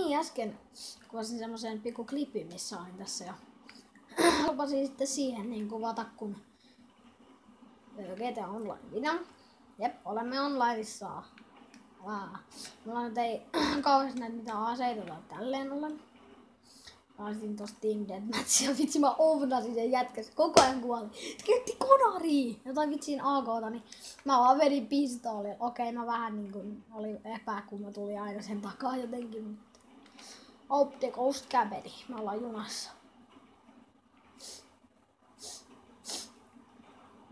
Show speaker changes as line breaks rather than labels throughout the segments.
niin äsken kuvasin semmoisen pikku klipin, missä olin tässä ja lupasin sitten siihen niin kuvata kun GTA Online videon. Jep, olemme onlineissa. Mulla nyt ei kauheasti näitä mitään aseita tai tälleen ollen. Pääsin tosta Team Deathmatchia, vitsi mä ovnasin sen jätkäs, koko ajan kuoli. Se käytti konaria, jotain vitsiin AK:ta, niin mä vaan vedin pistoolin. Okei, no vähän niinku oli epää, kun mä tulin aina sen takaa jotenkin. Hope the Ghost käveli, me ollaan junassa.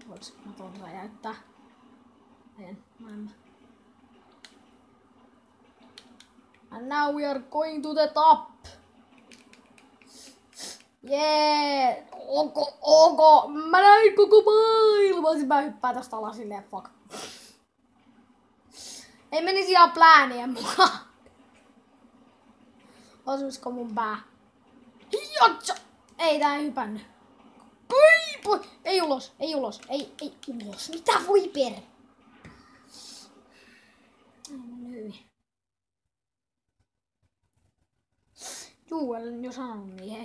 Voinko mä ton räjäyttää? En. And now we are going to the top! Jee! Onko? Mä näin koko maailman! Mä hyppään tästä alas silleen, fuck. Ei menisi ihan pläänien mukaan. Osuisko mun pää? Jotsa! Ei, tää ei hypännyt. Ei ulos. Ei ulos. Mitä voi per? Ei mennyt hyvin. Juu, olen jo sanonut niin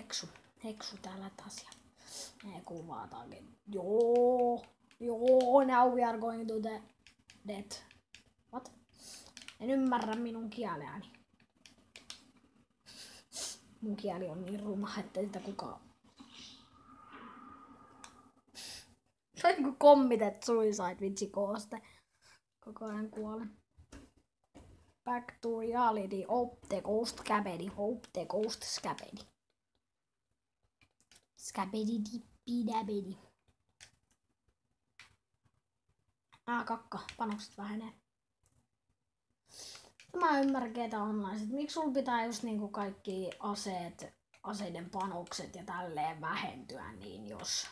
heksu täällä taas. Ne kuvaa takin. Joo, now we are going to the death. What? En ymmärrä minun kieleäni. Mun kieli on niin ruma, ettei sitä kukaan. Se on niinku committed suicide, vitsi kooste. Koko ajan kuolen. Back to reality, hope the ghost scabedi, hope the ghost scabedi. Scabedi dippi dabedi. Kakka, panokset vähenee. Mä ymmärrän GTA Online, miksi sulla pitää just niinku kaikki aseiden panokset ja tälleen vähentyä, niin jos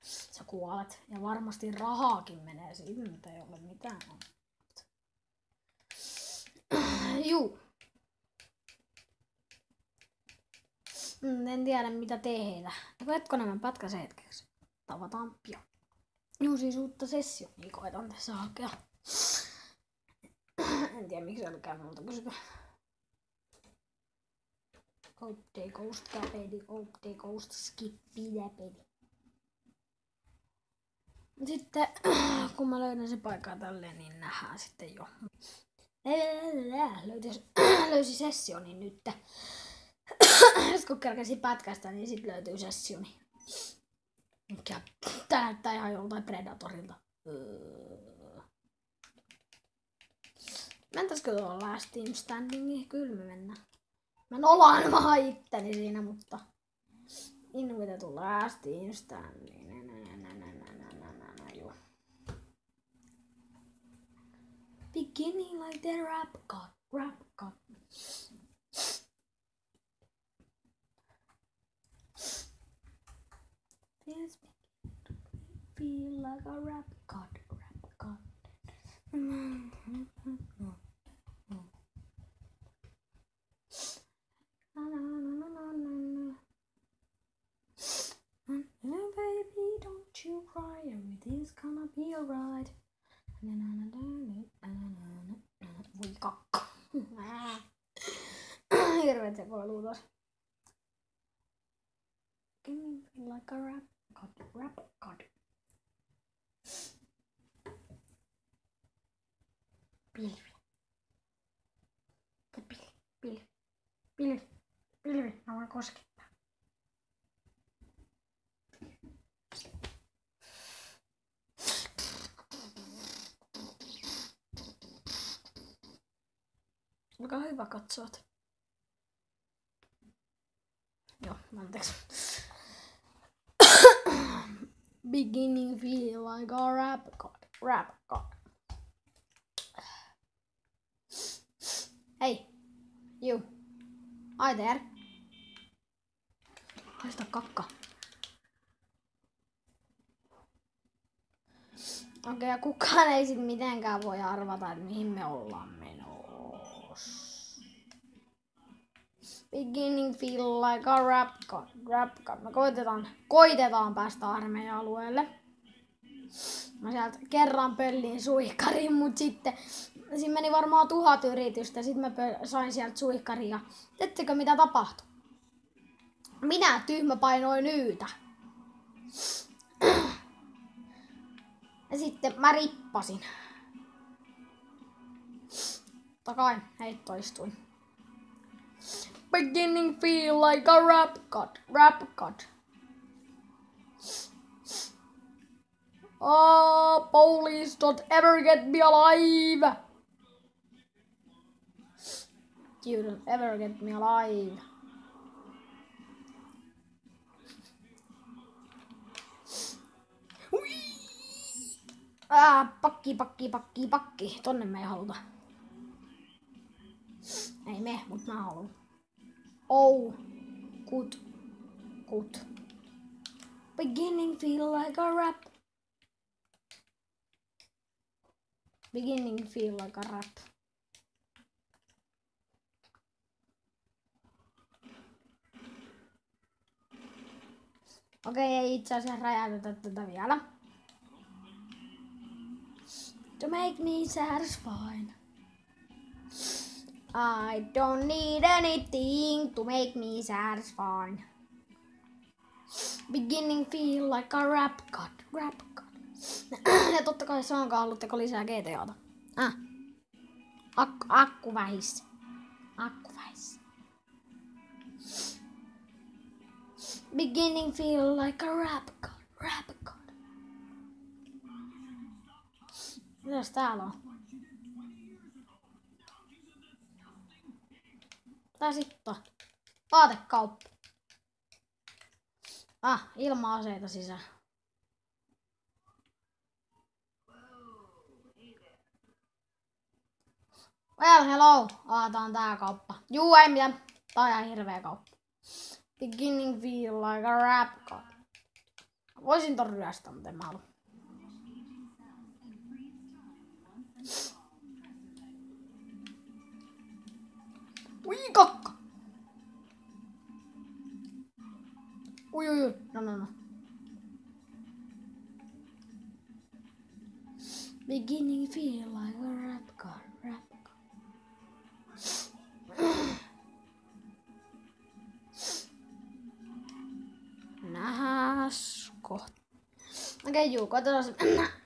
sä kuolet. Ja varmasti rahaakin menee siitä, mitä ei ole mitään. Juu. En tiedä mitä tehdä. Hetkonen mä pätkäsen hetkeksi. Tavataan pian. Juu, siis uutta sessionia koitan tässä hakea. En tiedä miksi älkää multa kysykö. Hope they ghost käpedi, hope they ghost skippidäpedi. Sitten kun mä löydän se paikkaa tälleen, niin nähdään sitten jo. Löysi sessioni nyt. Jos kun kerkesi pätkästä, niin sit löytyy sessioni. Mikä tää näyttää ihan joltain Predatorilta. Mentäisikö tuolla Last Team Standingiin? Kyllä me mennään. Mä nolaan vaan itteni siinä, mutta invitettu Last Team Standing. Beginning like the rap god. Feels feel like a rap god. Baby, don't you cry, everything's gonna be alright. Voi kakka. Hirveet sekoiluu tos. Feel like a rap god. Pilvi. Mä voin koskettaa. Olkaa hyvä katsot. Joo, anteeksi. Beginning feel like a rap god. Hey, you. Hi there. Haista kakka. Okei, ja kukaan ei sit mitenkään voi arvata, että mihin me ollaan menossa. Beginning feel like a rap god. Me koitetaan päästä armeija-alueelle. Mä sieltä kerran pöllin suihkarin, mut sitten Siinä meni varmaan 1000 yritystä. Sitten mä sain sieltä suihkaria. Tiedättekö mitä tapahtui? Minä tyhmä painoin yytä. Ja sitten mä rippasin. Takai heittoistuin. Beginning feel like a rap god. Rap god. Oh, police don't ever get me alive. You don't ever get me alive. Pakki. Tonne me ei haluta. Ei me, mut mä haluan. Oh, good. Beginning feel like a rap. Beginning feel like a rap. Okei, ei itse asiassa räjäytetä tätä vielä. To make me satisfied. I don't need anything to make me satisfied. Beginning feel like a rap god. Ja totta kai sanokaa, haluatteko lisää GTAta? Akku vähis. Beginning feel like a rap god. Mitäs täällä on? Tää sitten on aatekauppa. Ilma-aseita sisään. Well, hello. Tää on tää kauppa. Juu, ei mitään. Tää on ihan hirveä kauppa. Beginning feel like a rap god. Voisin ton ryöstää, mutta en mä halua. Ui, kakka! Ui. No. Beginning feel like a rap god. Nähäs kohta. Okei, koitetaan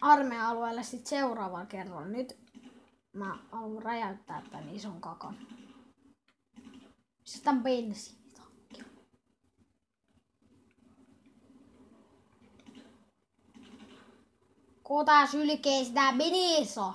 armeijan alueelle sit seuraavalla kerralla. Nyt mä haluan räjäyttää tän ison kakan. Sitä on bensiinitakki. Kota sylkee sitä beniso.